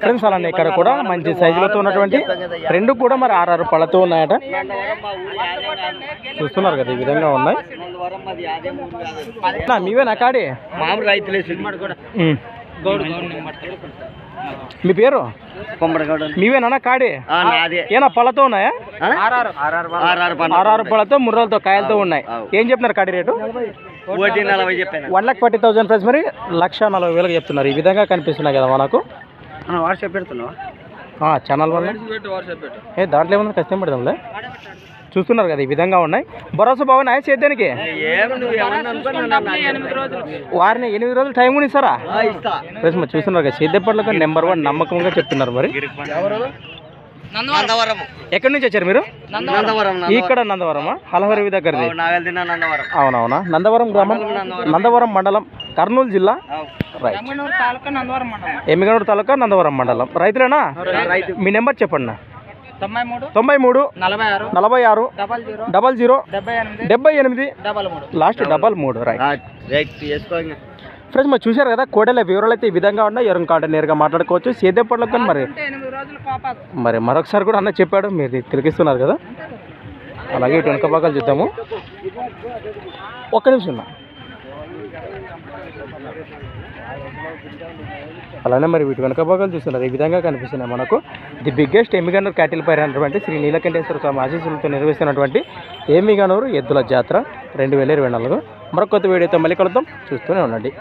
Friends అలానే ఇక్కడ కూడా మంచి సైజులతో ఉన్నటువంటి రెండు కూడా మరి 6 పళ్ళతో ఉన్నాయట. చూస్తున్నారు కదా ఈ విధంగా ఉన్నాయి. మీవేనా కాడి? మామూలు రైతులే. మీ పేరు? మీవేనా కాడి? ఏనా పళ్ళతో ఉన్నాయా? 6 పళ్ళతో ముర్రలతో కాయలతో ఉన్నాయి. ఏం చెప్తున్నారు కాడి రేటు? 1,40,000 ప్రైస్ మరి 1,40,000 చెప్తున్నారు. ఈ విధంగా కనిపిస్తున్నాయి కదా మనకు. వాట్సాప్ పెడుతున్నావా ఛానల్ వల్ల దాంట్లో ఏమన్నా కష్టం పెడదాంలే. చూస్తున్నారు కదా ఈ విధంగా ఉన్నాయి. భరోసా బాగున్నాయా సేద్యానికి? వారిని 8 రోజులు టైం కూడా ఇస్తారా? మరి చూస్తున్నారు కదా సేద్య పట్ల నెంబర్ 1 నమ్మకంగా చెప్తున్నారు. మరి ఎక్కడి నుంచి వచ్చారు మీరు? ఇక్కడ నందవరమా? హలహరి దగ్గరది. అవునవునా? నందవరం గ్రామం, నందవరం మండలం, కర్నూలు జిల్లా. ఎమ్మిగనూరు తాలూకా, నందవరం మండలం. రైతులేనా? మీ నెంబర్ చెప్పండి. 93 46 00 78 లాస్ట్ 33. రైట్ ఫ్రెండ్స్ మరి చూశారు కదా కోడెల వివరాలు అయితే ఈ విధంగా ఉన్నాయి. ఎవరిని కాంటే నేరుగా మాట్లాడుకోవచ్చు. సేద్య పట్లకు కానీ మరి మరొకసారి కూడా అన్న చెప్పాడు, మీరు తిరిగిస్తున్నారు కదా. అలాగే ఇటు వెనక భాగాలు చూద్దాము. ఒక్క నిమిషం. అలానే మరి వీటి వెనక భాగాలు చూస్తున్నారు ఈ విధంగా కనిపిస్తున్నాయి మనకు. The biggest Yemmiganur cattle fair అనేటువంటి శ్రీ నీలకంఠేశ్వర స్వామి ఆశీస్సులతో నిర్వహిస్తున్నటువంటి ఎమ్మిగనూరు ఎద్దుల జాతర 2024. మరొక కొత్త వీడియోతో మళ్ళీ కలుద్దాం. చూస్తూనే ఉండండి.